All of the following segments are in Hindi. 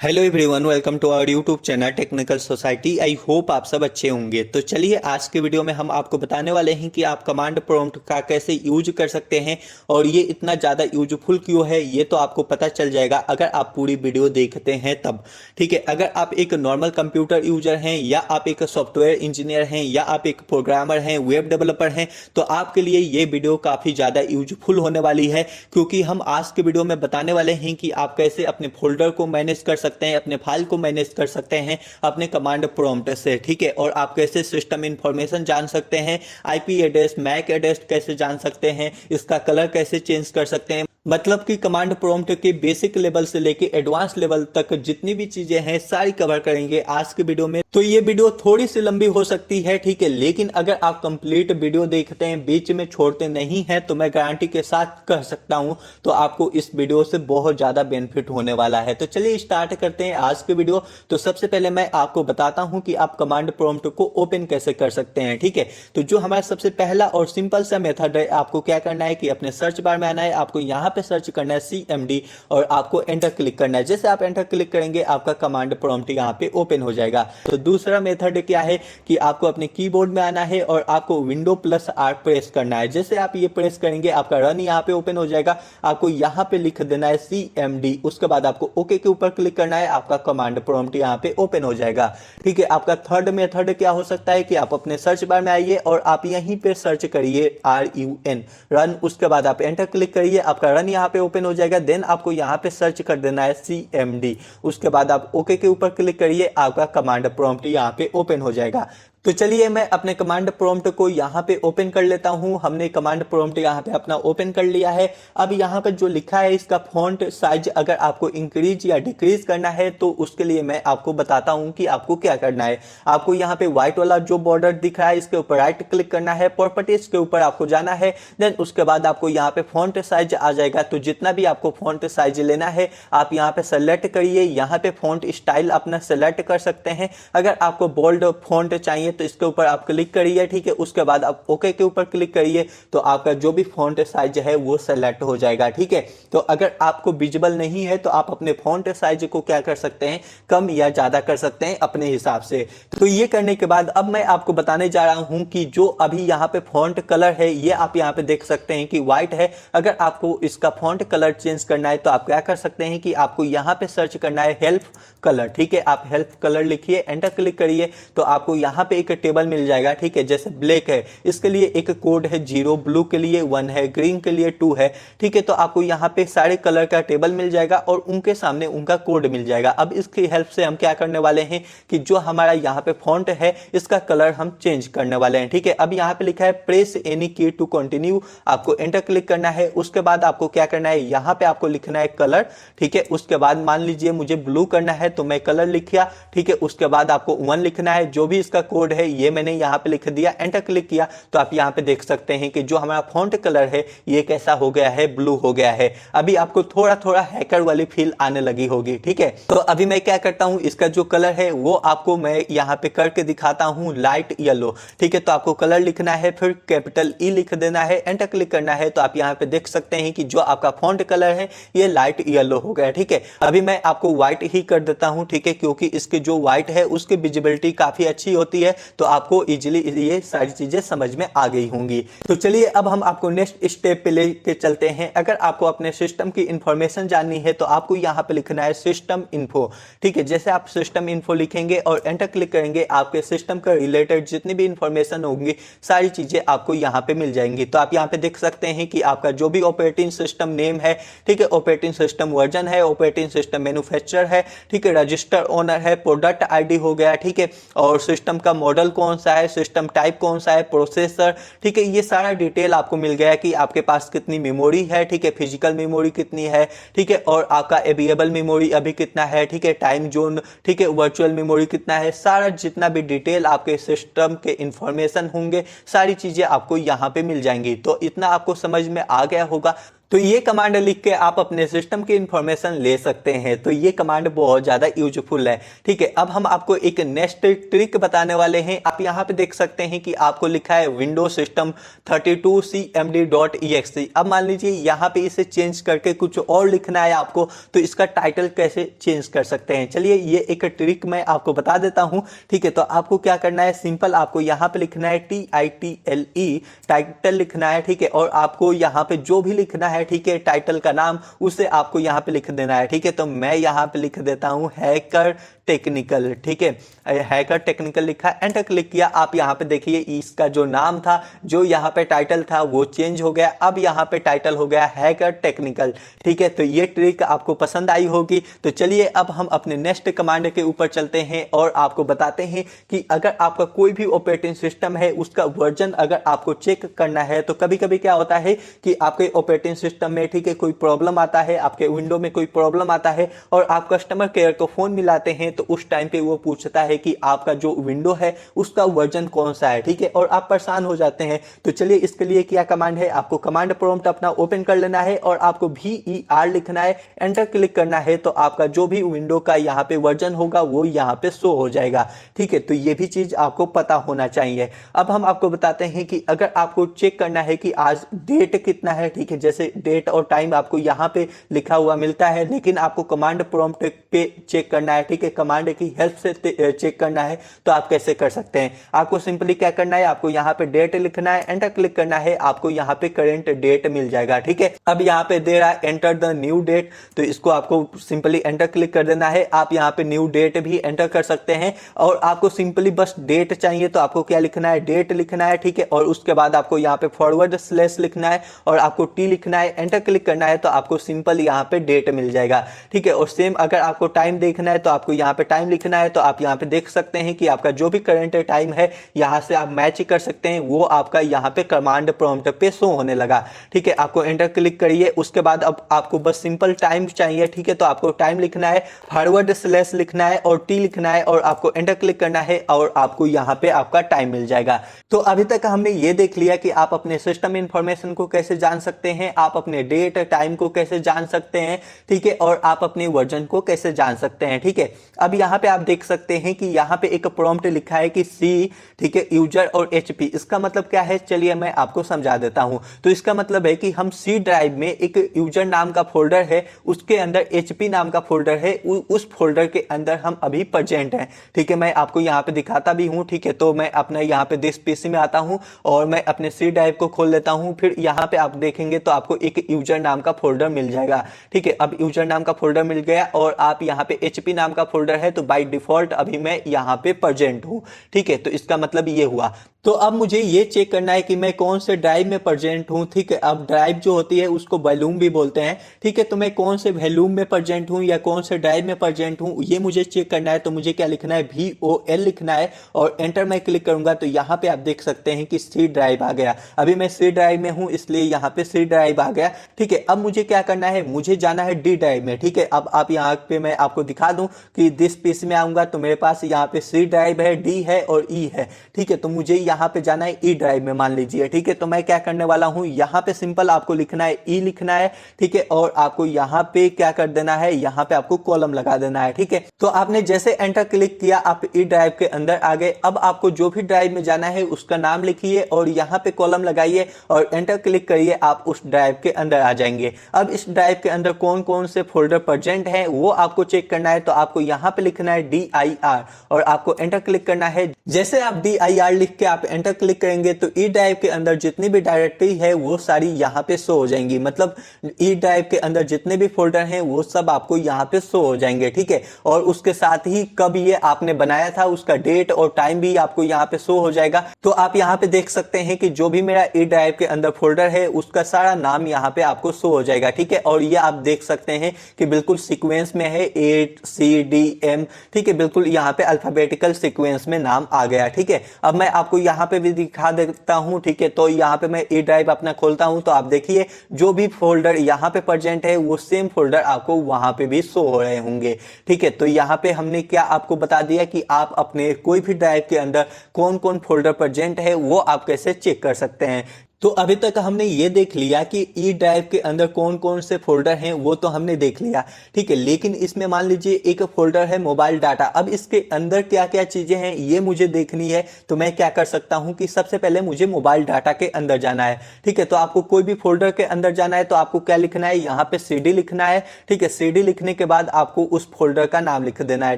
Hello everyone, welcome to our YouTube channel technical society. I hope आप सब अच्छे होंगे। तो चलिए आज के वीडियो में हम आपको बताने वाले हैं कि आप कमांड प्रॉम्प्ट का कैसे यूज कर सकते हैं और ये इतना ज़्यादा यूजफुल क्यों है ये तो आपको पता चल जाएगा अगर आप पूरी वीडियो देखते हैं तब। ठीक है, अगर आप एक नॉर्मल कंप्यूटर यूजर हैं या आप एक सॉफ्टवेयर इंजीनियर हैं या आप एक प्रोग्रामर हैं, वेब डेवलपर हैं, तो आपके लिए ये वीडियो काफ़ी ज़्यादा यूजफुल होने वाली है, क्योंकि हम आज के वीडियो में बताने वाले हैं कि आप कैसे अपने फोल्डर को मैनेज कर सकते हैं, अपने फाइल को मैनेज कर सकते हैं अपने कमांड प्रॉम्प्ट से। ठीक है, और आप कैसे सिस्टम इंफॉर्मेशन जान सकते हैं, आईपी एड्रेस, मैक एड्रेस कैसे जान सकते हैं, इसका कलर कैसे चेंज कर सकते हैं। मतलब कि कमांड प्रॉम्प्ट के बेसिक लेवल से लेके एडवांस लेवल तक जितनी भी चीजें हैं सारी कवर करेंगे आज के वीडियो में। तो ये वीडियो थोड़ी सी लंबी हो सकती है, ठीक है, लेकिन अगर आप कंप्लीट वीडियो देखते हैं, बीच में छोड़ते नहीं हैं, तो मैं गारंटी के साथ कह सकता हूं तो आपको इस वीडियो से बहुत ज्यादा बेनिफिट होने वाला है। तो चलिए स्टार्ट करते हैं आज के वीडियो। तो सबसे पहले मैं आपको बताता हूं कि आप कमांड प्रॉम्प्ट को ओपन कैसे कर सकते हैं। ठीक है, तो जो हमारा सबसे पहला और सिंपल सा मेथड है, आपको क्या करना है कि अपने सर्च बार में आना है, आपको यहाँ पे सर्च करना है CMD और आपको एंटर क्लिक करना है। जैसे आप एंटर क्लिक करेंगे आपका कमांड प्रॉम्प्ट यहाँ पे ओपन हो जाएगा। तो दूसरा मेथड क्या है कि आपको अपने कीबोर्ड में आना है और आपको Windows+R प्रेस करना है। जैसे आप ये प्रेस करेंगे आपका रन यहाँ पे ओपन हो जाएगा। आपको यहाँ पे लिख देना है CMD, उसके बाद आपको ओके के ऊपर क्लिक करना है, आपका कमांड प्रॉम्प्ट यहाँ पे ओपन हो जाएगा। ठीक है, आपका थर्ड मेथड क्या हो सकता है कि आप अपने सर्च बार में आइए और आप यहीं पे सर्च करिए RUN रन, उसके बाद आप एंटर क्लिक करिए, आपका रन यहाँ पे ओपन हो जाएगा। देन आपको यहाँ पे सर्च कर देना है CMD, उसके बाद आप ओके के ऊपर क्लिक करिए, आपका कमांड प्रॉम्प्ट यहाँ पे ओपन हो जाएगा। तो चलिए मैं अपने कमांड प्रॉम्प्ट को यहाँ पे ओपन कर लेता हूँ। हमने कमांड प्रॉम्प्ट यहाँ पे अपना ओपन कर लिया है। अब यहाँ पे जो लिखा है इसका फॉन्ट साइज अगर आपको इंक्रीज या डिक्रीज करना है तो उसके लिए मैं आपको बताता हूँ कि आपको क्या करना है। आपको यहाँ पे व्हाइट वाला जो बॉर्डर दिख रहा है इसके ऊपर राइट क्लिक करना है, प्रॉपर्टीज के ऊपर आपको जाना है। देन उसके बाद आपको यहाँ पे फॉन्ट साइज आ जाएगा। तो जितना भी आपको फॉन्ट साइज लेना है आप यहाँ पे सेलेक्ट करिए। यहाँ पे फॉन्ट स्टाइल अपना सेलेक्ट कर सकते हैं। अगर आपको बोल्ड फॉन्ट चाहिए तो इसके ऊपर आप क्लिक करिए। ठीक है, उसके बाद आप ओके के ऊपर क्लिक करिए तो आपका जो भी फॉन्ट साइज है वो सेलेक्ट हो जाएगा। ठीक है, तो अगर आपको विजिबल नहीं है तो आप अपने फॉन्ट साइज को क्या कर सकते हैं, कम या ज्यादा कर सकते हैं अपने हिसाब से। तो ये करने के बाद अब मैं आपको बताने जा रहा हूं कि जो अभी यहाँ पे फॉन्ट कलर है ये आप यहाँ पे देख सकते हैं कि व्हाइट है। अगर आपको इसका फॉन्ट कलर चेंज करना है तो आप क्या कर सकते हैं कि आपको यहाँ पे सर्च करना है हेल्प कलर। ठीक है, आप हेल्प कलर लिखिए, एंटर क्लिक करिए तो आपको यहाँ पे एक टेबल मिल जाएगा। ठीक है, जैसे ब्लैक है इसके लिए एक कोड है 0, ब्लू के लिए 1 है, ग्रीन के लिए 2 है। ठीक है, तो आपको यहाँ पे सारे कलर का टेबल मिल जाएगा और उनके सामने उनका कोड मिल जाएगा। अब इसकी हेल्प से हम क्या करने वाले हैं कि जो हमारा यहाँ पे फॉन्ट है इसका कलर हम चेंज करने वाले हैं। ठीक है, अब यहाँ पे लिखा है प्रेस एनी की टू कंटिन्यू, आपको एंटर क्लिक करना है। उसके बाद आपको क्या करना है, यहाँ पे आपको लिखना है कलर। ठीक है, उसके बाद मान लीजिए मुझे ब्लू करना है तो मैं कलर लिख किया। ठीक है, उसके बाद आपको 1 लिखना है, जो भी इसका कोड है ये मैंने यहाँ पे लिख दिया, एंटर क्लिक किया तो आप यहाँ पे देख सकते हैं कि जो हमारा फॉन्ट कलर है ये कैसा हो गया है, ब्लू हो गया है। अभी आपको थोड़ा थोड़ा हैकर वाली फील आने लगी होगी। ठीक है, तो अभी मैं क्या करता हूँ, इसका जो कलर है वो आपको मैं यहाँ पे करके दिखाता हूँ, लाइट येलो। ठीक है, तो आपको कलर लिखना है, फिर कैपिटल E लिख देना है, एंटर क्लिक करना है तो आप यहाँ पे देख सकते हैं कि जो आपका फॉन्ट कलर है ये लाइट येलो हो गया। ठीक है, अभी मैं आपको व्हाइट ही कर देता हूँ। ठीक है, क्योंकि इसके जो व्हाइट है उसकी विजिबिलिटी काफी अच्छी होती है तो आपको इजीली ये सारी चीजें समझ में आ गई होंगी। तो चलिए अब हम आपको नेक्स्ट स्टेप पे लेके चलते हैं। अगर आपको अपने सिस्टम की इंफॉर्मेशन जाननी है तो आपको यहाँ पे लिखना है सिस्टम इन्फो। ठीक है, जैसे आप सिस्टम इन्फो लिखेंगे और एंटर क्लिक करेंगे आपके सिस्टम का रिलेटेड जितनी भी इंफॉर्मेशन होंगी सारी चीजें आपको यहाँ पे मिल जाएंगी। तो आप यहाँ पे देख सकते हैं कि आपका जो भी ऑपरेटिंग सिस्टम नेम है, ठीक है, ऑपरेटिंग सिस्टम वर्जन है, ऑपरेटिंग सिस्टम मैन्युफैक्चरर है, ठीक है, रजिस्टर ओनर है, प्रोडक्ट आईडी हो गया। ठीक है, और सिस्टम का मॉडल कौन सा है, सिस्टम टाइप कौन सा है, प्रोसेसर। ठीक है, ये सारा डिटेल आपको मिल गया कि आपके पास कितनी मेमोरी है। ठीक है, फिजिकल मेमोरी कितनी है। ठीक है, और आपका अवेलेबल मेमोरी अभी कितना है। ठीक है, टाइम जोन, ठीक है, वर्चुअल मेमोरी कितना है, सारा जितना भी डिटेल आपके सिस्टम के इंफॉर्मेशन होंगे सारी चीजें आपको यहाँ पे मिल जाएंगी। तो इतना आपको समझ में आ गया होगा। तो ये कमांड लिख के आप अपने सिस्टम की इंफॉर्मेशन ले सकते हैं। तो ये कमांड बहुत ज़्यादा यूजफुल है। ठीक है, अब हम आपको एक नेक्स्ट ट्रिक बताने वाले हैं। आप यहाँ पे देख सकते हैं कि आपको लिखा है विंडोज सिस्टम 32cmd.exe। अब मान लीजिए यहाँ पे इसे चेंज करके कुछ और लिखना है आपको, तो इसका टाइटल कैसे चेंज कर सकते हैं, चलिए ये एक ट्रिक मैं आपको बता देता हूँ। ठीक है, तो आपको क्या करना है, सिंपल आपको यहाँ पे लिखना है TITLE, टाइटल लिखना है। ठीक है, और आपको यहाँ पे जो भी लिखना है, ठीक है, टाइटल का नाम उसे आपको यहाँ पे लिख देना है। ठीक है, तो मैं यहाँ पे लिख देता हूँ हैकर टेक्निकल। ठीक है, हैकर टेक्निकल लिखा, एंटर क्लिक किया। आप यहाँ पे देखिए इसका जो नाम था, जो यहाँ पे टाइटल था वो चेंज हो गया। अब यहाँ पे टाइटल हो गया हैकर टेक्निकल। ठीक है, तो ये ट्रिक आपको पसंद आई होगी। तो चलिए अब हम अपने नेक्स्ट कमांड के ऊपर चलते हैं और आपको बताते हैं कि अगर आपका कोई भी ऑपरेटिंग सिस्टम है उसका वर्जन अगर आपको चेक करना है, तो कभी कभी क्या होता है कि आपके ऑपरेटिंग सिस्टम में, ठीक है, कोई प्रॉब्लम आता है, आपके विंडो में कोई प्रॉब्लम आता है और आप कस्टमर केयर को फोन मिलाते हैं, तो उस टाइम पे वो पूछता है कि आपका जो विंडो है उसका वर्जन कौन सा है। ठीक है, और आप परेशान हो जाते हैं। तो चलिए इसके लिए क्या कमांड है, आपको कमांड प्रॉम्प्ट अपना ओपन कर लेना है और आपको VER लिखना है, एंटर क्लिक करना है। तो आपका जो भी विंडो का यहाँ पे वर्जन होगा वो यहाँ पे शो हो जाएगा। ठीक है, तो ये भी चीज आपको पता होना चाहिए। अब हम आपको बताते हैं कि अगर आपको चेक करना है कि आज डेट कितना है, ठीक है, जैसे डेट और टाइम आपको यहाँ पे लिखा हुआ मिलता है, लेकिन आपको कमांड प्रॉम्प्ट पे चेक करना है। ठीक है, कमांड की हेल्प से चेक करना है, तो आप कैसे कर सकते हैं। आपको सिंपली क्या करना है, आपको यहाँ पे डेट लिखना है, एंटर क्लिक करना है, आपको यहाँ पे करेंट डेट मिल जाएगा। ठीक है, अब यहाँ पे दे रहा है एंटर द न्यू डेट, तो इसको आपको सिंपली एंटर क्लिक कर देना है। आप यहाँ पे न्यू डेट भी एंटर कर सकते हैं और आपको सिंपली बस डेट चाहिए, तो आपको क्या लिखना है, डेट लिखना है। ठीक है, और उसके बाद आपको यहाँ पे फॉरवर्ड स्लैश लिखना है और आपको T लिखना है, एंटर क्लिक करना है, तो आपको सिंपल यहाँ पे डेट मिल जाएगा। ठीक है, और सेम अगर आपको टाइम देखना है तो आपको यहाँ पे टाइम लिखना है। तो आप यहाँ पे देख सकते हैं कि आपका जो भी करंट टाइम है यहाँ से आप मैच कर सकते हैं, वो आपका यहाँ पे कमांड प्रॉम्प्ट पे शो होने लगा। ठीक है, आपको एंटर क्लिक करिए। उसके बाद अब आपको बस सिंपल टाइम चाहिए। ठीक है, तो आपको टाइम लिखना है, फॉरवर्ड स्लैश लिखना है और T लिखना है और आपको एंटर क्लिक करना है और आपको यहाँ पे आपका टाइम मिल जाएगा। तो अभी तक हमने ये देख लिया कि आप अपने सिस्टम इंफॉर्मेशन को कैसे जान सकते हैं, आप अपने डेट टाइम को कैसे जान सकते हैं। ठीक है, और आप अपने वर्जन को कैसे जान सकते हैं। ठीक है, अब यहाँ पे आप देख सकते हैं कि यहाँ पे एक प्रॉम्प्ट लिखा है कि C, ठीक है, यूजर और HP। इसका मतलब क्या है, चलिए मैं आपको समझा देता हूं। तो इसका मतलब है कि हम C ड्राइव में एक यूजर नाम का फोल्डर है, उसके अंदर HP नाम का फोल्डर है, उस फोल्डर के अंदर हम अभी प्रेजेंट हैं। ठीक है, मैं आपको यहाँ पे दिखाता भी हूँ। ठीक है, तो मैं अपना यहाँ पे दिस PC में आता हूँ और मैं अपने C ड्राइव को खोल लेता हूँ। फिर यहाँ पे आप देखेंगे तो आपको एक यूजर नाम का फोल्डर मिल जाएगा। ठीक है, अब यूजर नाम का फोल्डर मिल गया और आप यहाँ पे HP नाम का फोल्डर है, तो बाय डिफॉल्ट अभी मैं यहाँ पे प्रेजेंट हूँ। ठीक है, तो इसका मतलब ये हुआ। तो अब मुझे ये चेक करना है कि मैं कौन से ड्राइव में प्रेजेंट हूँ। ठीक है, अब ड्राइव जो होती है उसको वॉल्यूम भी बोलते हैं। ठीक है, तो मैं कौन से वॉल्यूम में प्रेजेंट हूँ या कौन से ड्राइव में प्रेजेंट हूँ, ये मुझे चेक करना है। तो मुझे क्या लिखना है, VOL लिखना है और एंटर मैं क्लिक करूंगा तो यहाँ पे आप देख सकते हैं कि C ड्राइव आ गया। अभी मैं C ड्राइव में हूँ, इसलिए यहाँ पे C ड्राइव आ गया। ठीक है, अब मुझे क्या करना है, मुझे जाना है D ड्राइव में। ठीक है, अब आप यहाँ पे मैं आपको दिखा दूं कि दिस PC में आऊंगा तो मेरे पास यहाँ पे C ड्राइव है, D है और E है। ठीक है, तो मुझे यहाँ पे जाना है E ड्राइव में, मान लीजिए। ठीक है, तो मैं क्या करने वाला हूँ, यहाँ पे सिंपल आपको लिखना है E लिखना है। ठीक है, और आपको यहाँ पे क्या कर देना है, यहाँ पे आपको कॉलम लगा देना है। ठीक है, तो आपने जैसे एंटर क्लिक किया आप E ड्राइव के अंदर आ गए। अब आपको जो भी ड्राइव में जाना है उसका नाम लिखिए और यहाँ पे कॉलम लगाइए और एंटर क्लिक करिए, आप उस ड्राइव के अंदर आ जाएंगे। अब इस ड्राइव के अंदर कौन कौन से फोल्डर प्रेजेंट है वो आपको चेक करना है। तो आपको यहाँ पे लिखना है DIR और आपको एंटर क्लिक करना है। जैसे आप DIR लिख के आप एंटर क्लिक करेंगे तो E ड्राइव के अंदर जितनी भी डायरेक्टरी है वो सारी यहाँ पे शो हो जाएंगी। मतलब E ड्राइव के अंदर जितने भी फोल्डर हैं वो सब आपको यहाँ पे शो हो जाएंगे। ठीक है, और उसके साथ ही कब ये आपने बनाया था उसका डेट और टाइम भी आपको यहाँ पे शो हो जाएगा। तो आप यहाँ पे देख सकते हैं कि जो भी मेरा E ड्राइव के अंदर फोल्डर है उसका सारा नाम यहाँ पे आपको शो हो जाएगा। ठीक है, और ये आप देख सकते हैं कि बिल्कुल सीक्वेंस में है, ACDM। ठीक है, बिल्कुल यहाँ पे अल्फाबेटिकल सीक्वेंस में नाम आ गया। ठीक है, अब मैं आपको यहाँ पे भी दिखा देता हूँ। ठीक है, तो यहाँ पे मैं E ड्राइव अपना खोलता हूँ तो आप देखिए जो भी फोल्डर यहाँ पे प्रेजेंट है वो सेम फोल्डर आपको वहां पे भी शो हो रहे होंगे। ठीक है, तो यहाँ पे हमने क्या आपको बता दिया कि आप अपने कोई भी ड्राइव के अंदर कौन कौन फोल्डर प्रेजेंट है वो आप कैसे चेक कर सकते हैं। तो अभी तक हमने ये देख लिया कि ई ड्राइव के अंदर कौन कौन से फोल्डर हैं, वो तो हमने देख लिया, ठीक है। लेकिन इसमें मान लीजिए एक फोल्डर है मोबाइल डाटा, अब इसके अंदर क्या क्या चीजें हैं ये मुझे देखनी है। तो मैं क्या कर सकता हूं कि सबसे पहले मुझे मोबाइल डाटा के अंदर जाना है, ठीक है। तो आपको कोई भी फोल्डर के अंदर जाना है तो आपको क्या लिखना है, यहाँ पे CD लिखना है, ठीक है। CD लिखने के बाद आपको उस फोल्डर का नाम लिख देना है,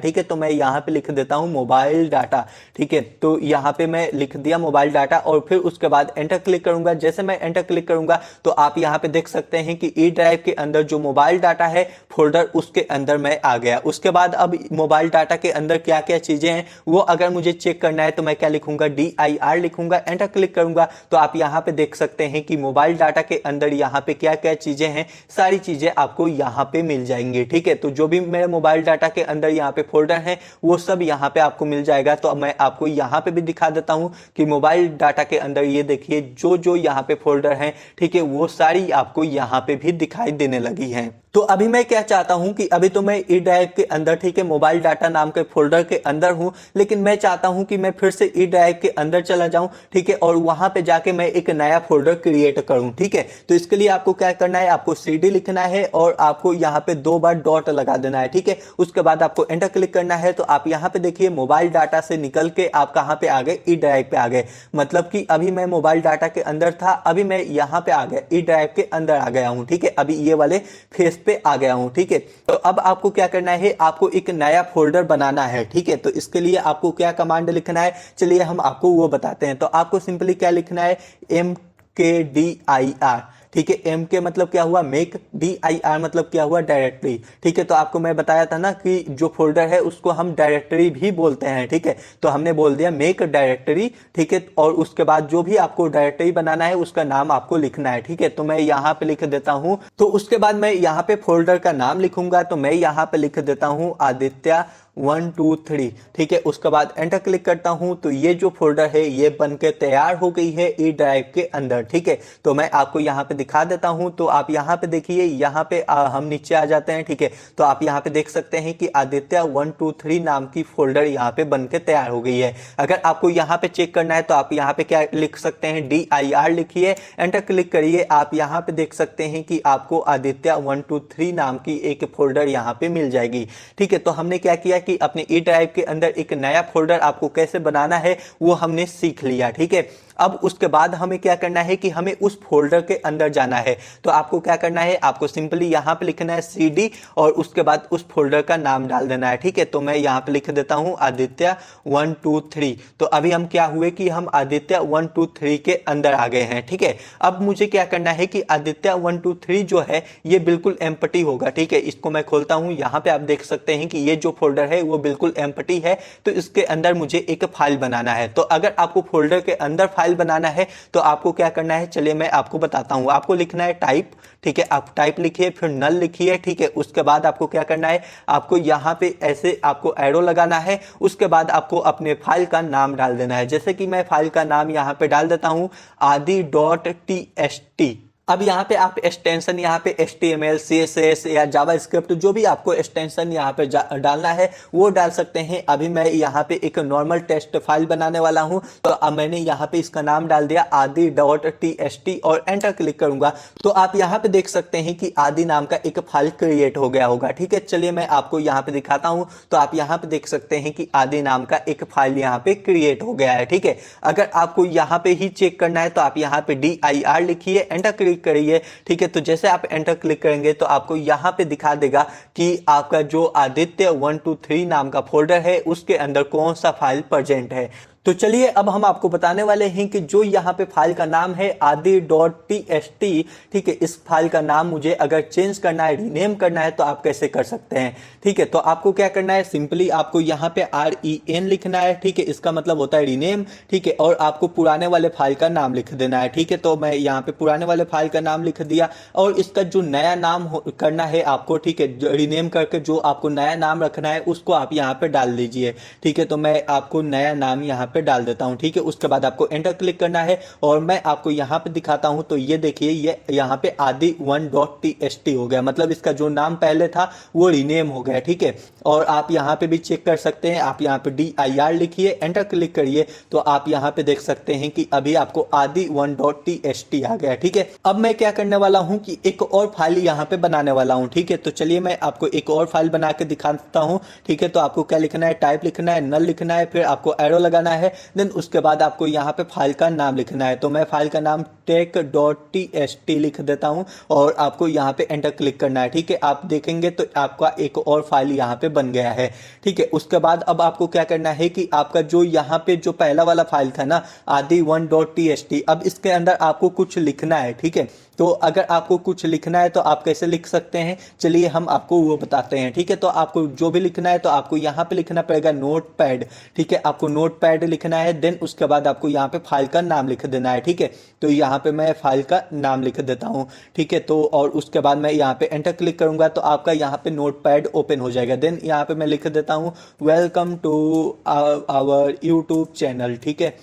ठीक है। तो मैं यहाँ पे लिख देता हूँ मोबाइल डाटा, ठीक है। तो यहाँ पे मैं लिख दिया मोबाइल डाटा और फिर उसके बाद एंटर क्लिक करूंगा। जैसे मैं एंटर क्लिक करूंगा तो आप यहां पे देख सकते हैं कि ई ड्राइव के अंदर जो मोबाइल डाटा है फोल्डर, उसके अंदर मैं आ गया। उसके बाद अब मोबाइल डाटा के अंदर क्या क्या चीजें हैं वो अगर मुझे चेक करना है तो मैं क्या लिखूंगा, DIR लिखूंगा, एंटर क्लिक करूंगा तो आप यहां पे देख सकते हैं कि मोबाइल डाटा के अंदर यहां पे क्या क्या चीजें हैं, सारी चीजें आपको यहां पे मिल जाएंगी, ठीक है। तो जो भी मेरे मोबाइल डाटा के अंदर यहां पे फोल्डर है वो सब यहां पे आपको मिल जाएगा। तो मैं आपको यहां पे भी दिखा देता हूं कि मोबाइल डाटा के अंदर ये देखिए जो जो यहाँ पे फोल्डर हैं, ठीक है, वो सारी आपको यहाँ पे भी दिखाई देने लगी हैं। तो अभी मैं क्या चाहता हूं कि अभी तो मैं ई ड्राइव के अंदर, ठीक है, मोबाइल डाटा नाम के फोल्डर के अंदर हूं, लेकिन मैं चाहता हूं कि मैं फिर से ई ड्राइव के अंदर चला जाऊं, ठीक है, और वहां पे जाके मैं एक नया फोल्डर क्रिएट करूं, ठीक है। तो इसके लिए आपको क्या करना है, आपको CD लिखना है और आपको यहाँ पे 2 बार डॉट लगा देना है, ठीक है। उसके बाद आपको एंटर क्लिक करना है। तो आप यहाँ पे देखिए मोबाइल डाटा से निकल के आप कहाँ पे आ गए, ई ड्राइव पे आ गए। मतलब कि अभी मैं मोबाइल डाटा के अंदर था, अभी मैं यहाँ पे आ गया, ई ड्राइव के अंदर आ गया हूँ, ठीक है। अभी ये वाले फेस पे आ गया हूं, ठीक है। तो अब आपको क्या करना है, आपको एक नया फोल्डर बनाना है, ठीक है। तो इसके लिए आपको क्या कमांड लिखना है, चलिए हम आपको वो बताते हैं। तो आपको सिंपली क्या लिखना है, MKDIR, ठीक है। M के मतलब क्या हुआ, मेक, DIR मतलब क्या हुआ, डायरेक्टरी, ठीक है। तो आपको मैं बताया था ना कि जो फोल्डर है उसको हम डायरेक्टरी भी बोलते हैं, ठीक है। तो हमने बोल दिया मेक डायरेक्टरी, ठीक है। और उसके बाद जो भी आपको डायरेक्टरी बनाना है उसका नाम आपको लिखना है, ठीक है। तो मैं यहाँ पे लिख देता हूँ। तो उसके बाद मैं यहाँ पे फोल्डर का नाम लिखूंगा। तो मैं यहाँ पे लिख देता हूँ आदित्य 1 2 3, ठीक है। उसके बाद एंटर क्लिक करता हूं तो ये जो फोल्डर है ये बनके तैयार हो गई है ई ड्राइव के अंदर, ठीक है। तो मैं आपको यहाँ पे दिखा देता हूं। तो आप यहाँ पे देखिए, यहाँ पे हम नीचे आ जाते हैं, ठीक है। तो आप यहाँ पे देख सकते हैं कि आदित्य 1 2 3 नाम की फोल्डर यहाँ पे बनके तैयार हो गई है। अगर आपको यहाँ पे चेक करना है तो आप यहाँ पे क्या लिख सकते हैं, DIR लिखिए, एंटर क्लिक करिए। आप यहाँ पे देख सकते हैं कि आपको आदित्य 1 2 3 नाम की एक फोल्डर यहाँ पे मिल जाएगी, ठीक है। तो हमने क्या किया कि अपने ई ड्राइव के अंदर एक नया फोल्डर आपको कैसे बनाना है वो हमने सीख लिया, ठीक है। अब उसके बाद हमें क्या करना है कि हमें उस फोल्डर के अंदर जाना है। तो आपको क्या करना है, आपको सिंपली यहाँ पे लिखना है CD और उसके बाद उस फोल्डर का नाम डाल देना है, ठीक है। तो मैं यहाँ पे लिख देता हूँ आदित्य 1 2 3। तो अभी हम क्या हुए कि हम आदित्य 1 2 3 के अंदर आ गए हैं, ठीक है। अब मुझे क्या करना है कि आदित्य 1 2 3 जो है ये बिल्कुल एम्प्टी होगा, ठीक है। इसको मैं खोलता हूँ, यहाँ पे आप देख सकते हैं कि ये जो फोल्डर है वो बिल्कुल एम्प्टी है। तो इसके अंदर मुझे एक फाइल बनाना है। तो अगर आपको फोल्डर के अंदर फाइल बनाना है तो आपको क्या करना है, चलिए मैं आपको बताता हूं। आपको लिखना है टाइप, ठीक है। आप टाइप लिखिए, फिर नल लिखिए, ठीक है। उसके बाद आपको क्या करना है, आपको यहां पे ऐसे आपको एरो लगाना है। उसके बाद आपको अपने फाइल का नाम डाल देना है। जैसे कि मैं फाइल का नाम यहां पे डाल देता हूं adi.txt। अब यहाँ पे आप एक्सटेंशन, यहाँ पे HTML, CSS या जावास्क्रिप्ट जो भी आपको एक्सटेंशन यहाँ पे डालना है वो डाल सकते हैं। अभी मैं यहाँ पे एक नॉर्मल टेक्स्ट फाइल बनाने वाला हूँ। तो अब मैंने यहाँ पे इसका नाम डाल दिया adi.txt और एंटर क्लिक करूंगा। तो आप यहाँ पे देख सकते हैं कि आदि नाम का एक फाइल क्रिएट हो गया होगा, ठीक है। चलिए मैं आपको यहाँ पे दिखाता हूँ। तो आप यहाँ पे देख सकते हैं कि आदि नाम का एक फाइल यहाँ पे क्रिएट हो गया है, ठीक है। अगर आपको यहाँ पे ही चेक करना है तो आप यहाँ पे DIR लिखिए, एंटर करिए, ठीक है। तो जैसे आप एंटर क्लिक करेंगे तो आपको यहां पे दिखा देगा कि आपका जो आदित्य 1 2 3 नाम का फोल्डर है उसके अंदर कौन सा फाइल प्रेजेंट है। तो चलिए अब हम आपको बताने वाले हैं कि जो यहाँ पे फाइल का नाम है adi.txt, ठीक है, इस फाइल का नाम मुझे अगर चेंज करना है, रीनेम करना है तो आप कैसे कर सकते हैं, ठीक है। तो आपको क्या करना है, सिंपली आपको यहाँ पे REN लिखना है, ठीक है। इसका मतलब होता है रीनेम, ठीक है। और आपको पुराने वाले फाइल का नाम लिख देना है, ठीक है। तो मैं यहाँ पे पुराने वाले फाइल का नाम लिख दिया और इसका जो नया नाम करना है आपको, ठीक है, रीनेम करके जो आपको नया नाम रखना है उसको आप यहाँ पे डाल दीजिए, ठीक है। तो मैं आपको नया नाम यहाँ पे डाल देता हूँ। ठीक है, उसके बाद आपको एंटर क्लिक करना है और मैं आपको यहाँ पे दिखाता हूँ। तो ये देखिए, ये यहाँ पे आदि1.txt हो गया, मतलब इसका जो नाम पहले था वो रीनेम हो गया। ठीक है, और आप यहाँ पे भी चेक कर सकते हैं। आप यहाँ पे dir लिखिए, एंटर क्लिक करिए, तो आप यहाँ पे देख सकते हैं कि अभी आपको आदि1.txt आ गया। ठीक है, अब मैं क्या करने वाला हूँ कि एक और फाइल यहाँ पे बनाने वाला हूँ। ठीक है, तो चलिए मैं आपको एक और फाइल बना के दिखाता हूँ। ठीक है, तो आपको क्या लिखना है, टाइप लिखना है, नल लिखना है, फिर आपको एरो लगाना है, देन उसके बाद आपको यहाँ पे फाइल का नाम लिखना है। तो मैं फाइल का नाम tech.txt लिख देता हूँ और आपको यहाँ पे एंटर क्लिक करना है। ठीक है, आप देखेंगे तो आपका एक और फाइल यहाँ पे बन गया है। ठीक है, उसके बाद अब आपको क्या करना है कि आपका जो यहाँ पे जो पहला वाला फाइल था ना आदि1.txt, अब इसके अंदर आपको कुछ लिखना है। ठीक है, तो अगर आपको कुछ लिखना है तो आप कैसे लिख सकते हैं, चलिए हम आपको वो बताते हैं। ठीक है, तो आपको जो भी लिखना है तो आपको यहाँ पे लिखना पड़ेगा नोटपैड। ठीक है, आपको नोटपैड लिखना है, देन उसके बाद आपको यहाँ पे फाइल का नाम लिख देना है। ठीक है, तो यहाँ पे मैं फाइल का नाम लिख देता हूँ। ठीक है, तो और उसके बाद मैं यहाँ पे एंटर क्लिक करूंगा तो आपका यहाँ पे नोटपैड ओपन हो जाएगा। देन यहाँ पे मैं लिख देता हूँ welcome to our YouTube channel. ठीक है,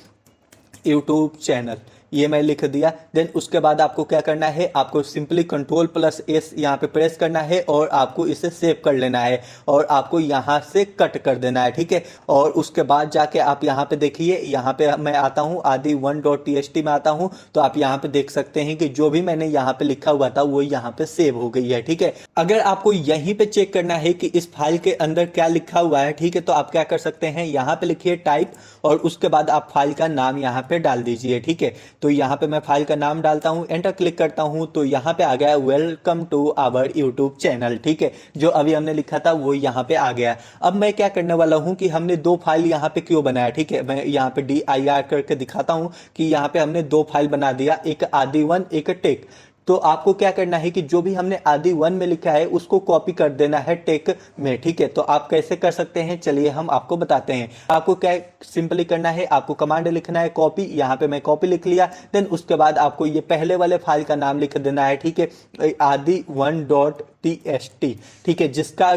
यूट्यूब चैनल ये मैं लिख दिया। देन उसके बाद आपको क्या करना है, आपको सिंपली Ctrl+S यहाँ पे प्रेस करना है और आपको इसे सेव कर लेना है और आपको यहाँ से कट कर देना है। ठीक है, और उसके बाद जाके आप यहाँ पे देखिए, यहाँ पे मैं आता हूँ आदि1.txt में आता हूँ, तो आप यहाँ पे देख सकते हैं कि जो भी मैंने यहाँ पे लिखा हुआ था वो यहाँ पे सेव हो गई है। ठीक है, अगर आपको यहीं पे चेक करना है कि इस फाइल के अंदर क्या लिखा हुआ है, ठीक है, तो आप क्या कर सकते हैं, यहाँ पे लिखिए टाइप और उसके बाद आप फाइल का नाम यहाँ पे डाल दीजिए। ठीक है, तो यहाँ पे मैं फाइल का नाम डालता हूँ, एंटर क्लिक करता हूँ, तो यहाँ पे आ गया welcome to our YouTube channel. ठीक है, जो अभी हमने लिखा था वो यहाँ पे आ गया। अब मैं क्या करने वाला हूँ कि हमने दो फाइल यहाँ पे क्यों बनाया। ठीक है, मैं यहाँ पे dir करके दिखाता हूँ कि यहाँ पे हमने दो फाइल बना दिया, एक आदि1 एक टेक। तो आपको क्या करना है कि जो भी हमने आदि1 में लिखा है उसको कॉपी कर देना है टेक में। ठीक है, तो आप कैसे कर सकते हैं, चलिए हम आपको बताते हैं। आपको क्या सिंपली करना है, आपको कमांड लिखना है कॉपी, यहाँ पे मैं कॉपी लिख लिया। देन उसके बाद आपको ये पहले वाले फाइल का नाम लिख देना है। ठीक है, आदि1.txt। ठीक है, जिसका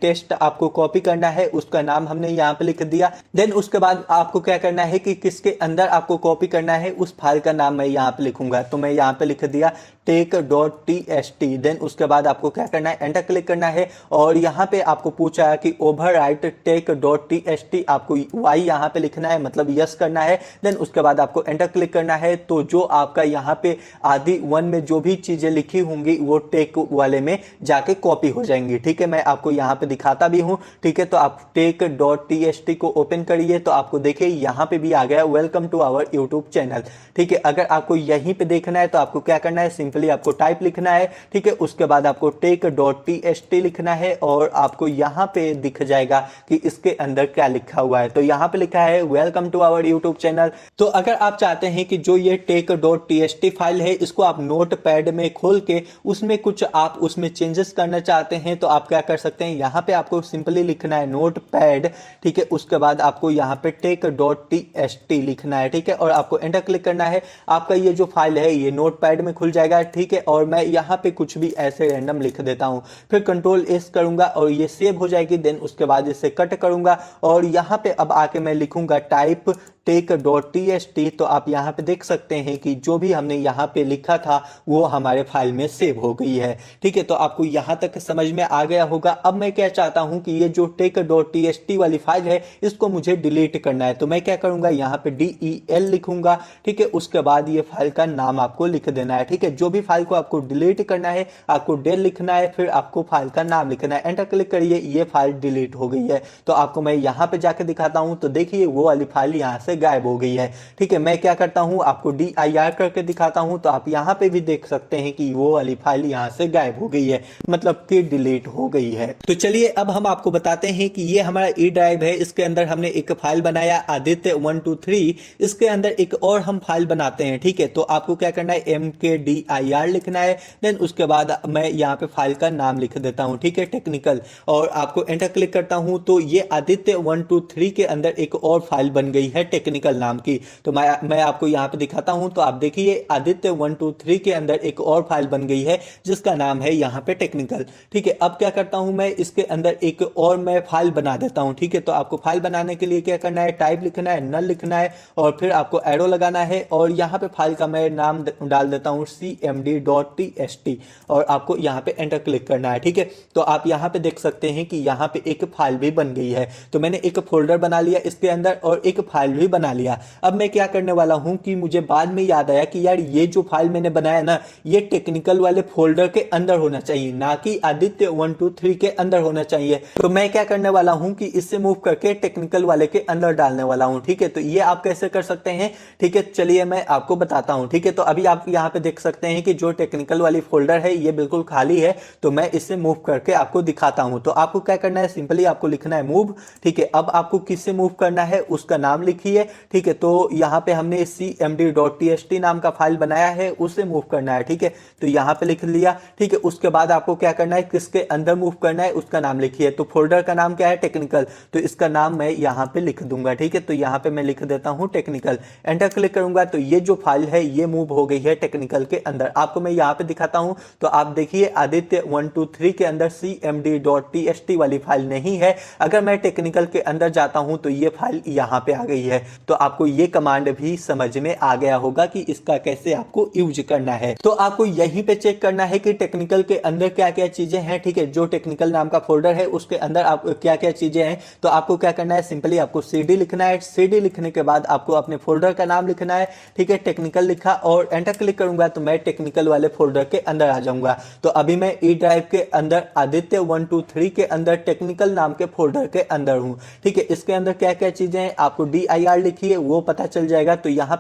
टेस्ट आपको कॉपी करना है उसका नाम हमने यहाँ पे लिख दिया। देन उसके बाद आपको क्या करना है कि किसके अंदर आपको कॉपी करना है उस फाइल का नाम मैं यहाँ पे लिखूंगा, तो मैं यहाँ पे लिख दिया टेक.txt। देन उसके बाद आपको क्या करना है, एंटर क्लिक करना है और यहाँ पे आपको पूछा है कि ओवरराइट टेक.txt, आपको वाई यहाँ पे लिखना है, मतलब यस करना है। देन उसके बाद आपको एंटर क्लिक करना है, तो जो आपका यहाँ पे आदि1 में जो भी चीजें लिखी होंगी वो टेक वाले में जाके कॉपी हो जाएंगी। ठीक है, मैं आपको यहाँ पे दिखाता भी हूँ। ठीक है, तो आप टेक.txt को ओपन करिए तो आपको देखिए यहाँ पे भी आ गया welcome to our YouTube channel. ठीक है, अगर आपको यहीं पे देखना है तो आपको क्या करना है, सिंपली आपको टाइप लिखना है। ठीक है, उसके बाद आपको टेक.txt लिखना है और आपको यहाँ पे दिख जाएगा कि इसके अंदर क्या लिखा हुआ है। तो यहाँ पे लिखा है welcome to our YouTube channel. तो अगर आप चाहते हैं कि जो ये टेक.txt फाइल है इसको आप नोटपैड में खोल के उसमें कुछ आप उसमें चेंजेस करना चाहते हैं तो आप क्या कर सकते हैं, यहाँ पे आपको सिंपली लिखना है नोटपैड। ठीक है, उसके बाद आपको यहाँ पे टेक.txt लिखना है। ठीक है, और आपको एंटर क्लिक करना है, आपका ये जो फाइल है ये नोटपैड में खुल जाएगा। ठीक है, और मैं यहाँ पे कुछ भी ऐसे रैंडम लिख देता हूँ, फिर Ctrl+S करूंगा और ये सेव हो जाएगी। देन उसके बाद इसे कट करूंगा और यहाँ पे अब आके मैं लिखूंगा टाइप टेक.txt। तो आप यहाँ पे देख सकते हैं कि जो भी हमने यहाँ पे लिखा था वो हमारे फाइल में सेव हो गई है। ठीक है, तो आपको यहाँ तक समझ में आ गया होगा। अब मैं क्या चाहता हूँ कि ये जो टेक.txt वाली फाइल है इसको मुझे डिलीट करना है, तो मैं क्या करूंगा, यहाँ पे del लिखूंगा। ठीक है, उसके बाद ये फाइल का नाम आपको लिख देना है। ठीक है, जो भी फाइल को आपको डिलीट करना है आपको del लिखना है, फिर आपको फाइल का नाम लिखना है, एंटर क्लिक करिए, ये फाइल डिलीट हो गई है। तो आपको मैं यहाँ पे जाके दिखाता हूँ, तो देखिए वो वाली फाइल यहाँ से गायब हो गई है। ठीक है, मैं क्या करता हूं, आपको dir करके दिखाता हूं, तो आप यहां पे भी देख सकते हैं कि वो वाली फाइल यहां से गायब हो गई है, मतलब कि डिलीट हो गई है। तो चलिए अब हम आपको बताते हैं कि ये हमारा ई ड्राइव है, इसके अंदर हमने एक फाइल बनाया आदित्य123, इसके अंदर एक और हम फाइल बनाते हैं। ठीक है, तो आपको क्या करना है, mkdir लिखना है। देन उसके बाद मैं यहाँ पे फाइल का नाम लिख देता हूँ। ठीक है, टेक्निकल, और आपको एंटर क्लिक करता हूँ, तो ये आदित्य123 के अंदर एक और फाइल बन गई है टेक्निकल नाम की। तो मैं आपको यहाँ पे दिखाता हूँ, तो आप देखिए आदित्य123 के अंदर एक और फाइल बन गई है जिसका नाम है यहाँ पे टेक्निकल। ठीक है, अब क्या करता हूं मैं इसके अंदर एक और मैं फाइल बना देता हूं। ठीक है, तो आपको फाइल बनाने के लिए क्या करना है, टाइप लिखना है, नल लिखना है और फिर आपको एरो लगाना है और यहाँ पे फाइल का मैं नाम डाल देता हूँ cmd.txt और आपको यहाँ पे एंटर क्लिक करना है। ठीक है, तो आप यहाँ पे देख सकते हैं कि यहाँ पे एक फाइल भी बन गई है। तो मैंने एक फोल्डर बना लिया इसके अंदर और एक फाइल भी बना लिया। अब मैं क्या करने वाला हूँ कि मुझे बाद में याद आया कि यार ये जो फाइल मैंने बनाया ना, ये टेक्निकल वाले फोल्डर के अंदर होना चाहिए, ना कि आदित्य 123 के अंदर होना चाहिए। तो मैं क्या करने वाला हूँ कि इससे मूव करके टेक्निकल वाले के अंदर डालने वाला हूँ। ठीक है, तो ये आप कैसे कर सकते हैं, ठीक है, चलिए मैं आपको बताता हूँ। ठीक है, तो अभी आप यहाँ पे देख सकते हैं कि जो टेक्निकल वाली फोल्डर है ये बिल्कुल खाली है। तो मैं इससे मूव करके आपको दिखाता हूँ। तो आपको क्या करना है, सिंपली आपको लिखना है मूव। ठीक है, अब आपको किससे मूव करना है उसका नाम लिखिए। ठीक है, तो यहाँ पे हमने cmd.txt नाम का फाइल बनाया है, उससे मूव करना है। ठीक है, तो यहाँ पे लिख लिया। ठीक है, उसके बाद आपको क्या करना है, किसके अंदर मूव करना है उसका नाम लिखिए। तो फोल्डर का नाम क्या है, टेक्निकल, तो इसका नाम मैं यहाँ पे लिख दूंगा। ठीक है, तो यहाँ पे मैं लिख देता हूँ टेक्निकल, एंटर क्लिक करूंगा तो ये जो फाइल है ये मूव हो गई है टेक्निकल के अंदर। आपको मैं यहाँ पे दिखाता हूँ, तो आप देखिए आदित्य 123 के अंदर cmd.txt वाली फाइल नहीं है। अगर मैं टेक्निकल के अंदर जाता हूँ तो ये फाइल यहाँ पे आ गई है। तो आपको ये कमांड भी समझ में आ गया होगा कि इसका कैसे आपको यूज करना है। तो आपको यहीं पे चेक करना है कि टेक्निकल के अंदर क्या क्या चीजें हैं। ठीक है, जो टेक्निकल नाम का फोल्डर है उसके अंदर आप क्या क्या चीजें हैं। तो आपको क्या करना है, सिंपली आपको cd लिखना है। cd लिखने के बाद आपको अपने फोल्डर का नाम लिखना है। ठीक है, टेक्निकल लिखा और एंटर क्लिक करूंगा तो मैं टेक्निकल वाले फोल्डर के अंदर आ जाऊंगा। तो अभी मैं ई ड्राइव के अंदर आदित्य 123 के अंदर टेक्निकल नाम के फोल्डर के अंदर हूं। ठीक है, इसके अंदर क्या क्या चीजें हैं आपको dir लिखिए, वो पता चल जाएगा। तो यहाँ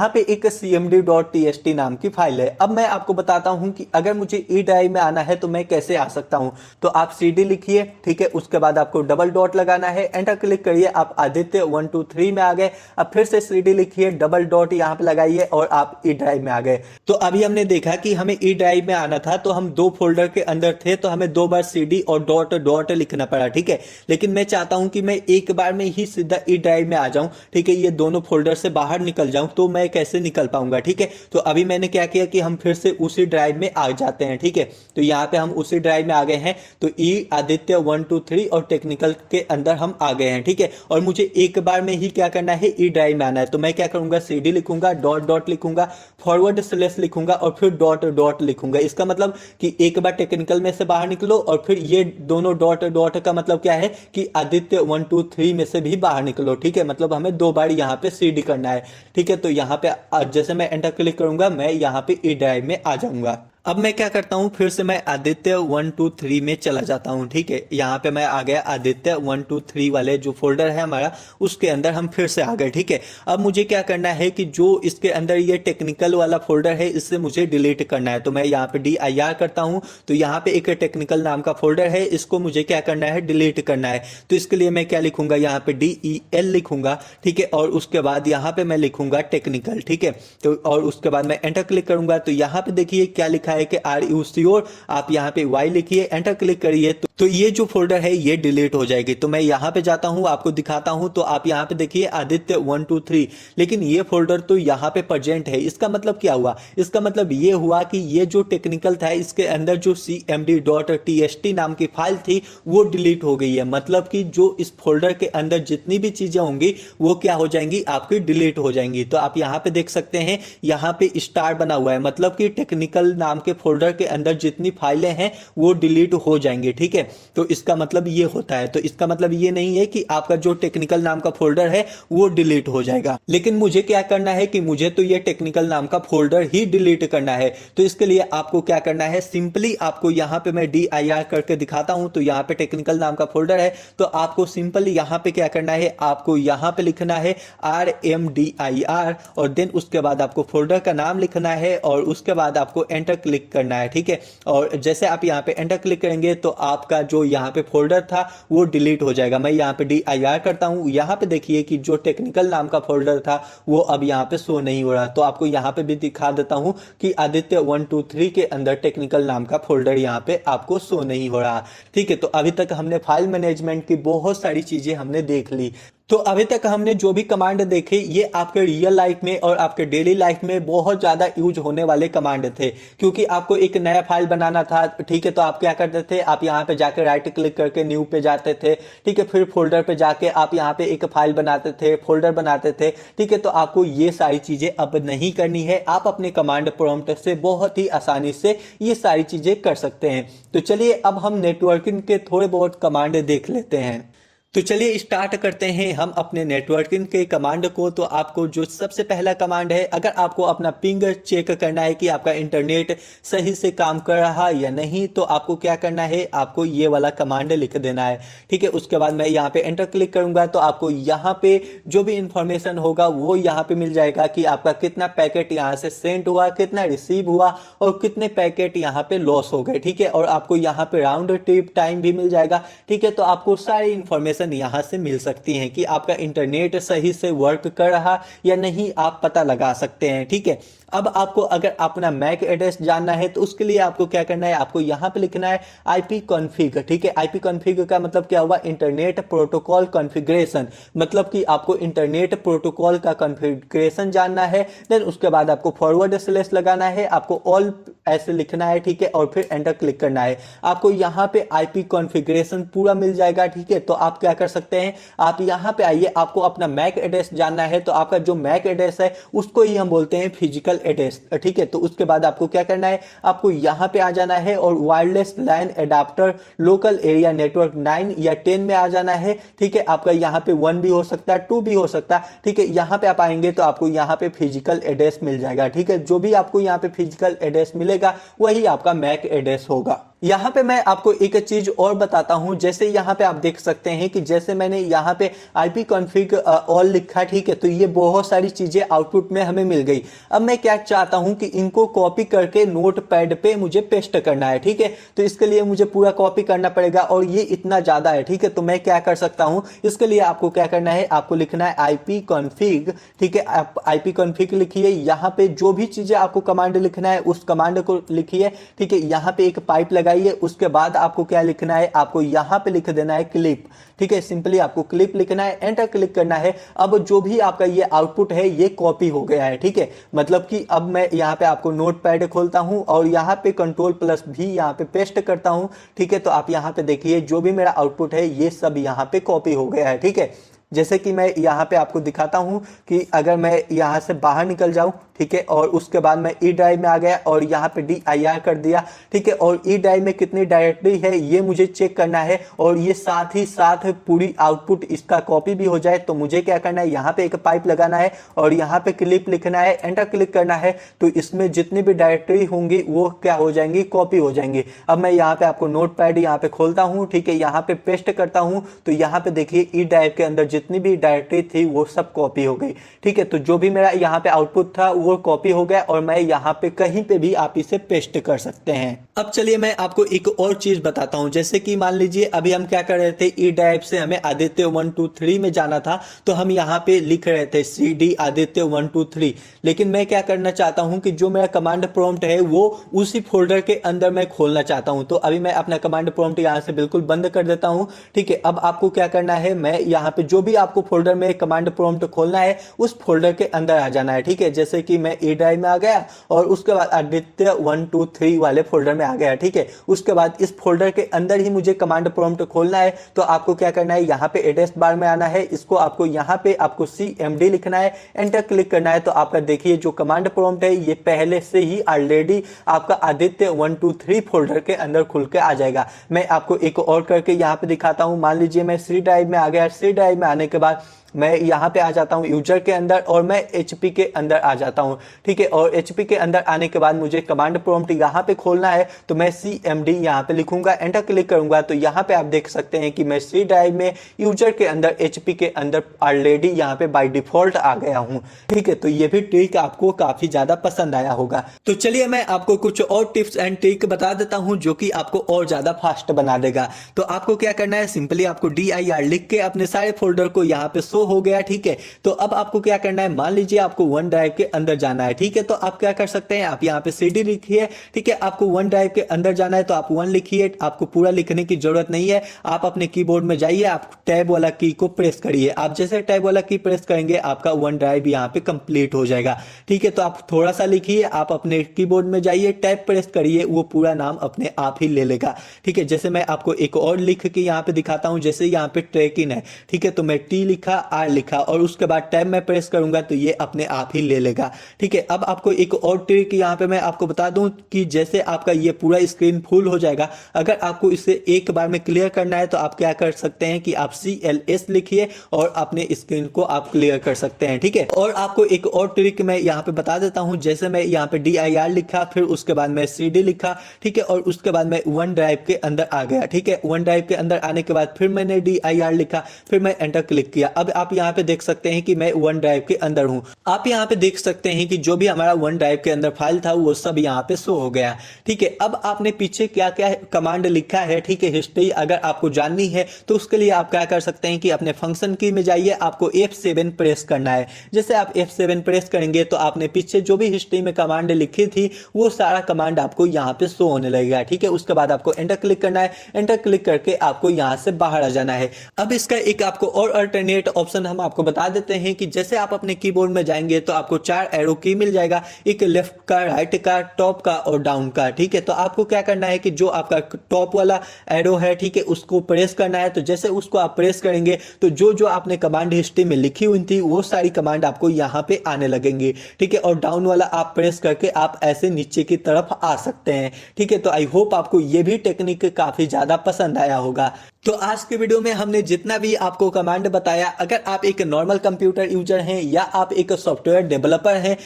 पे एक cmd.txt नाम की फाइल है। अब मैं आपको बताता हूं कि अगर मुझे ई ड्राइव में आना है तो मैं कैसे आ सकता हूं। तो आप cd लिखिए। ठीक है, उसके बाद आपको डबल डॉट लगाना है, एंटर क्लिक करिए, आप आदित्य 123 में आ गए। अब फिर से cd लिखिए, डबल डॉट यहाँ पे लगाइए और आप ई ड्राइव में आ गए। तो अभी हमने देखा कि हमें ई ड्राइव में आना था, तो हम दो फोल्डर के अंदर थे, तो हमें दो बार cd और डॉट डॉट लिखना पड़ा। ठीक है, लेकिन मैं चाहता हूं कि मैं एक बार में ही सीधा ई ड्राइव में आ जाऊं। ठीक है, ये दोनों फोल्डर से बाहर निकल जाऊं, तो मैं कैसे निकल पाऊंगा। ठीक है, तो अभी मैंने क्या किया कि हम फिर से उसी ड्राइव में आ जाते हैं। ठीक है, तो यहाँ पे हम उसी ड्राइव में आ गए हैं। तो ई आदित्य 123 और टेक्निकल के अंदर हम आ गए हैं। ठीक है, और मुझे एक बार में ही क्या करना है, ई ड्राइव में आना है। तो मैं क्या करूंगा, cd लिखूंगा, डॉट डॉट लिखूंगा, फॉरवर्ड स्लैश लिखूंगा और फिर डॉट डॉट लिखूंगा। इसका मतलब कि एक बार टेक्निकल में से बाहर निकलो और फिर ये दोनों डॉट डॉट का मतलब क्या है कि आदित्य 123 में से भी बाहर निकलो। ठीक है, मतलब हमें दो बार यहाँ पे cd करना है। ठीक है, तो यहाँ पे जैसे मैं एंटर क्लिक करूंगा मैं यहाँ पे ई ड्राइव में आ जाऊंगा। अब मैं क्या करता हूं, फिर से मैं आदित्य 123 में चला जाता हूं। ठीक है, यहाँ पे मैं आ गया आदित्य 123 वाले जो फोल्डर है हमारा, उसके अंदर हम फिर से आ गए। ठीक है, अब मुझे क्या करना है कि जो इसके अंदर ये टेक्निकल वाला फोल्डर है इससे मुझे डिलीट करना है। तो मैं यहाँ पे dir करता हूं, तो यहाँ पे एक टेक्निकल नाम का फोल्डर है, इसको मुझे क्या करना है, डिलीट करना है। तो इसके लिए मैं क्या लिखूंगा, यहाँ पे del लिखूंगा। ठीक है, और उसके बाद यहाँ पे मैं लिखूंगा टेक्निकल। ठीक है, तो और उसके बाद मैं एंटर क्लिक करूंगा तो यहाँ पे देखिए क्या लिखा है कि आर यू श्योर, आप यहाँ पे y लिखिए, एंटर क्लिक करिए तो ये जो फोल्डर है ये डिलीट हो जाएगी। तो मैं यहाँ पे जाता हूँ, आपको दिखाता हूँ। तो आप यहाँ पे देखिए आदित्य 123, लेकिन ये फोल्डर तो यहाँ पे प्रेजेंट है। इसका मतलब क्या हुआ, इसका मतलब ये हुआ कि ये जो टेक्निकल था इसके अंदर जो cmd.txt नाम की फाइल थी वो डिलीट हो गई है। मतलब कि जो इस फोल्डर के अंदर जितनी भी चीजें होंगी वो क्या हो जाएंगी, आपकी डिलीट हो जाएंगी। तो आप यहाँ पे देख सकते हैं, यहाँ पे स्टार बना हुआ है, मतलब कि टेक्निकल नाम के फोल्डर के अंदर जितनी फाइलें हैं वो डिलीट हो जाएंगे। ठीक है, तो इसका मतलब ये होता है। तो इसका मतलब ये नहीं है कि आपका जो टेक्निकल नाम का फोल्डर है वो डिलीट हो जाएगा, लेकिन मुझे क्या करना है कि मुझे तो ये टेक्निकल नाम का फोल्डर ही डिलीट करना है। तो इसके लिए आपको क्या करना है, सिंपली आपको यहाँ पे मैं dir करके दिखाता हूं। तो यहाँ पे टेक्निकल नाम का फोल्डर है, तो आपको सिंपल यहाँ पे क्या करना है, आपको यहाँ पे लिखना है rmdir और देन उसके बाद आपको फोल्डर का नाम लिखना है और उसके बाद आपको एंटर क्लिक करना है। ठीक है, और जैसे आप यहाँ पे एंटर क्लिक करेंगे तो आपका जो यहाँ पे फोल्डर था वो डिलीट हो जाएगा। मैं यहाँ पे dir करता हूँ, यहाँ पे देखिए कि जो टेक्निकल नाम का फोल्डर था वो अब यहाँ पे शो नहीं हो रहा। तो आपको यहाँ पे भी दिखा देता हूँ कि आदित्य 123 के अंदर टेक्निकल नाम का फोल्डर यहाँ पे आपको शो नहीं हो रहा। ठीक है, तो अभी तक हमने फाइल मैनेजमेंट की बहुत सारी चीजें हमने देख ली। तो अभी तक हमने जो भी कमांड देखे ये आपके रियल लाइफ में और आपके डेली लाइफ में बहुत ज़्यादा यूज होने वाले कमांड थे, क्योंकि आपको एक नया फाइल बनाना था, ठीक है। तो आप क्या करते थे, आप यहाँ पे जाके राइट क्लिक करके न्यू पे जाते थे, ठीक है। फिर फोल्डर पे जाके आप यहाँ पे एक फाइल बनाते थे, फोल्डर बनाते थे, ठीक है। तो आपको ये सारी चीज़ें अब नहीं करनी है, आप अपने कमांड प्रॉम्प्ट से बहुत ही आसानी से ये सारी चीज़ें कर सकते हैं। तो चलिए अब हम नेटवर्किंग के थोड़े बहुत कमांड देख लेते हैं। तो चलिए स्टार्ट करते हैं हम अपने नेटवर्किंग के कमांड को। तो आपको जो सबसे पहला कमांड है, अगर आपको अपना पिंग चेक करना है कि आपका इंटरनेट सही से काम कर रहा है या नहीं, तो आपको क्या करना है, आपको ये वाला कमांड लिख देना है, ठीक है। उसके बाद मैं यहाँ पे एंटर क्लिक करूंगा तो आपको यहाँ पे जो भी इंफॉर्मेशन होगा वो यहाँ पे मिल जाएगा कि आपका कितना पैकेट यहाँ से सेंड हुआ, कितना रिसीव हुआ और कितने पैकेट यहाँ पे लॉस हो गए, ठीक है। और आपको यहाँ पे राउंड ट्रिप टाइम भी मिल जाएगा, ठीक है। तो आपको सारी इंफॉर्मेशन यहां से मिल सकती है कि आपका इंटरनेट सही से वर्क कर रहा या नहीं, आप पता लगा सकते हैं, ठीक है। अब आपको अगर अपना मैक एड्रेस जानना है तो उसके लिए आपको क्या करना है, आपको यहां पे लिखना है आईपी कॉन्फ़िग, ठीक है। आईपी कॉन्फ़िग का मतलब क्या हुआ, इंटरनेट प्रोटोकॉल कॉन्फ़िगरेशन, मतलब कि आपको इंटरनेट प्रोटोकॉल का कॉन्फ़िगरेशन जानना है। देन उसके बाद आपको फॉरवर्ड स्लैश लगाना है, आपको ऑल ऐसे लिखना है, ठीक है। और फिर एंटर क्लिक करना है, आपको यहाँ पे आईपी कॉन्फ़िगरेशन पूरा मिल जाएगा, ठीक है। तो आप क्या कर सकते हैं, आप यहाँ पे आइए, आपको अपना मैक एड्रेस जानना है तो आपका जो मैक एड्रेस है उसको ही हम बोलते हैं फिजिकल एड्रेस, ठीक है। तो उसके बाद आपको क्या करना है, आपको यहाँ पे आ जाना है और वायरलेस लैन एडाप्टर लोकल एरिया नेटवर्क 9 या 10 में आ जाना है, ठीक है। आपका यहाँ पे 1 भी हो सकता है, 2 भी हो सकता है, ठीक है। यहाँ पे आप आएंगे तो आपको यहाँ पे फिजिकल एड्रेस मिल जाएगा, ठीक है। जो भी आपको यहाँ पे फिजिकल एड्रेस मिलेगा वही आपका मैक एड्रेस होगा। यहाँ पे मैं आपको एक चीज और बताता हूँ, जैसे यहाँ पे आप देख सकते हैं कि जैसे मैंने यहाँ पे आईपी कॉन्फ़िग ऑल लिखा, ठीक है। तो ये बहुत सारी चीजें आउटपुट में हमें मिल गई। अब मैं क्या चाहता हूँ कि इनको कॉपी करके नोट पैड पे मुझे पेस्ट करना है, ठीक है। तो इसके लिए मुझे पूरा कॉपी करना पड़ेगा और ये इतना ज्यादा है, ठीक है। तो मैं क्या कर सकता हूँ, इसके लिए आपको क्या करना है, आपको लिखना है आईपी कॉन्फ़िग, ठीक है। आप आईपी कॉन्फ़िग लिखिए, यहाँ पे जो भी चीजें आपको कमांड लिखना है उस कमांड को लिखिए, ठीक है। यहाँ पे एक पाइप लगा, उसके बाद आपको क्या लिखना है, आपको यहां पे लिख देना है क्लिप, ठीक है। सिंपली आपको क्लिप लिखना है, एंटर क्लिक करना है। अब जो भी आपका ये आउटपुट है ये कॉपी हो गया है, ठीक है। मतलब कि अब मैं यहाँ पे आपको नोटपैड खोलता हूं और यहाँ पे कंट्रोल+V यहाँ पे पेस्ट करता हूं, ठीक है। तो आप यहाँ पे देखिए जो भी मेरा आउटपुट है ये सब यहाँ पे कॉपी हो गया है, ठीक है। जैसे कि मैं यहाँ पे आपको दिखाता हूँ कि अगर मैं यहाँ से बाहर निकल जाऊँ, ठीक है, और उसके बाद मैं ई ड्राइव में आ गया और यहाँ पे DIR कर दिया, ठीक है। और ई ड्राइव में कितनी डायरेक्टरी है ये मुझे चेक करना है और ये साथ ही साथ पूरी आउटपुट इसका कॉपी भी हो जाए, तो मुझे क्या करना है, यहाँ पे एक पाइप लगाना है और यहाँ पे क्लिप लिखना है, एंटर क्लिक करना है। तो इसमें जितनी भी डायरेक्टरी होंगी वो क्या हो जाएंगी, कॉपी हो जाएंगी। अब मैं यहाँ पे आपको नोटपैड यहाँ पे खोलता हूँ, ठीक है, यहाँ पे पेस्ट करता हूँ। तो यहाँ पे देखिए ई ड्राइव के अंदर जितनी भी डायरेक्टरी थी वो सब कॉपी हो गई, ठीक है। तो जो भी मेरा यहाँ पे आउटपुट था वो कॉपी हो गया और मैं यहाँ पे कहीं पे भी आप इसे पेस्ट कर सकते हैं। अब चलिए मैं आपको एक और चीज बताता हूँ, जैसे कि मान लीजिए अभी हम क्या कर रहे थे, ई ड्राइव से हमें आदित्य 1 2 3 में जाना था, तो हम यहाँ पे लिख रहे थे CD आदित्य 1 2 3। लेकिन मैं क्या करना चाहता हूँ कि जो मेरा कमांड प्रॉम्प्ट है वो उसी फोल्डर के अंदर मैं खोलना चाहता हूँ। तो अभी मैं अपना कमांड प्रॉम्प्ट यहाँ से बिल्कुल बंद कर देता हूँ, ठीक है। अब आपको क्या करना है, मैं यहाँ पे जो भी आपको फोल्डर में कमांड प्रॉम्प्ट खोलना है उस फोल्डर के अंदर आ जाना है, ठीक है। जैसे कि मैं ई ड्राइव में आ गया और उसके बाद आदित्य 1 2 3 वाले फोल्डर में आ गया, ठीक है। उसके बाद इस फोल्डर के अंदर ही मुझे कमांड प्रॉम्प्ट खोलना है। तो आपको क्या करना है, यहाँ पे एड्रेस बार में आना है, इसको आपको यहाँ पे आपको CMD लिखना है, एंटर क्लिक करना है। तो आपका देखिए जो कमांड प्रॉम्प्ट है ये पहले से ही ऑलरेडी आपका आदित्य 1 2 3 फोल्डर के अंदर खुल के आ जाएगा। मैं आपको एक और करके यहाँ पे दिखाता हूँ। मान लीजिए मैं C ड्राइव में आ गया, C ड्राइव में आने के बाद मैं यहाँ पे आ जाता हूँ यूजर के अंदर और मैं HP के अंदर आ जाता हूँ, ठीक है। और HP के अंदर आने के बाद मुझे कमांड प्रॉम्प्ट यहाँ पे खोलना है, तो मैं CMD यहाँ पे लिखूंगा, एंटर क्लिक करूंगा। तो यहाँ पे आप देख सकते हैं कि मैं C ड्राइव में यूजर के अंदर HP के अंदर ऑलरेडी यहाँ पे बाय डिफॉल्ट आ गया हूँ, ठीक है। तो ये भी ट्रिक आपको काफी ज्यादा पसंद आया होगा। तो चलिए मैं आपको कुछ और टिप्स एंड ट्रिक बता देता हूँ जो कि आपको और ज्यादा फास्ट बना देगा। तो आपको क्या करना है, सिंपली आपको DIR लिख के अपने सारे फोल्डर को यहाँ पे शो हो गया। ठीक है, तो अब आपको क्या करना है, मान लीजिए आपको वन ड्राइव के अंदर जाना है। ठीक है, तो आप क्या कर सकते हैं, आप यहाँ पे CD लिखिए। ठीक है, आपको वन ड्राइव के अंदर जाना है तो आप 1 लिखिए, आपको पूरा लिखने की जरूरत नहीं है। आप अपने कीबोर्ड में जाइए, आप टैब वाला की को प्रेस करिए। आप जैसे टैब वाला की प्रेस करेंगे आपका वन ड्राइव यहाँ पे कंप्लीट हो जाएगा। ठीक है, तो आप थोड़ा सा लिखिए, आप अपने कीबोर्ड में जाइए, टैब प्रेस करिए, वो पूरा नाम अपने आप ही ले लेगा। ठीक है, जैसे मैं आपको एक और लिख के यहाँ पे दिखाता हूँ, जैसे यहाँ पे ट्रैकिंग है। ठीक है, तो मैं T लिखा, R लिखा और उसके बाद टैब में प्रेस करूंगा तो ये अपने आप ही ले लेगा। ठीक है, अब आपको एक और ट्रिक यहाँ पे मैं आपको बता दूं कि जैसे आपका ये पूरा स्क्रीन फुल हो जाएगा, अगर आपको इसे एक बार में क्लियर करना है तो आप क्या कर सकते हैं कि आप CLS लिखिए और अपने स्क्रीन को आप क्लियर कर सकते हैं। ठीक है, और आपको एक और ट्रिक मैं यहाँ पे बता देता हूँ, जैसे मैं यहाँ पे DIR लिखा, फिर उसके बाद मैं CD लिखा। ठीक है, और उसके बाद मैं वन ड्राइव के अंदर आ गया। ठीक है, वन ड्राइव के अंदर आने के बाद फिर मैंने DIR लिखा, फिर मैं एंटर क्लिक किया। अब आप यहाँ पे देख सकते हैं कि मैं वन ड्राइव के अंदर हूँ। आप यहाँ पे देख सकते हैं कि जो भी हमारा वन ड्राइव के अंदर फाइल था वो सब यहाँ पे शो हो गया। ठीक है, अब आपने पीछे क्या क्या कमांड लिखा है, ठीक है, हिस्ट्री अगर आपको जाननी है तो उसके लिए आप क्या कर सकते हैं कि अपने फंक्शन की में जाइए, आपको F7 प्रेस करना है। जैसे आप F7 प्रेस करेंगे तो आपने पीछे जो भी हिस्ट्री में कमांड लिखी थी वो सारा कमांड आपको यहाँ पे शो होने लगेगा। ठीक है, उसके बाद आपको एंटर क्लिक करना है, एंटर क्लिक करके आपको यहाँ से बाहर आ जाना है। अब इसका एक आपको और अल्टरनेट ऑप्शन हम आपको बता देते हैं कि जैसे आप अपने कीबोर्ड में जाएंगे तो आपको 4 एरो की मिल जाएगा, एक लेफ्ट का, राइट का, टॉप का और डाउन का। ठीक है, तो आपको क्या करना है कि जो आपका टॉप वाला एरो है, ठीक है, उसको प्रेस करना है। तो जैसे उसको आप प्रेस करेंगे तो जो जो आपने कमांड हिस्ट्री में लिखी हुई थी वो सारी कमांड आपको यहाँ पे आने लगेंगी। ठीक है, और डाउन वाला आप प्रेस करके आप ऐसे नीचे की तरफ आ सकते हैं। ठीक है, तो आई होप आपको ये भी टेक्निक काफी ज्यादा पसंद आया होगा। तो आज के वीडियो में हमने जितना भी आपको कमांड बताया, अगर आप एक नॉर्मल कंप्यूटर यूजर हैं या आप एक सॉफ्टवेयर डेवलपर हैं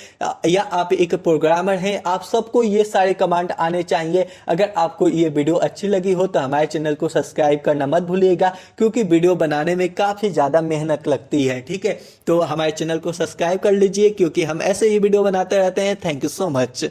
या आप एक प्रोग्रामर हैं, आप सबको ये सारे कमांड आने चाहिए। अगर आपको ये वीडियो अच्छी लगी हो तो हमारे चैनल को सब्सक्राइब करना मत भूलिएगा, क्योंकि वीडियो बनाने में काफ़ी ज़्यादा मेहनत लगती है। ठीक है, तो हमारे चैनल को सब्सक्राइब कर लीजिए क्योंकि हम ऐसे ही वीडियो बनाते रहते हैं। Thank you so much.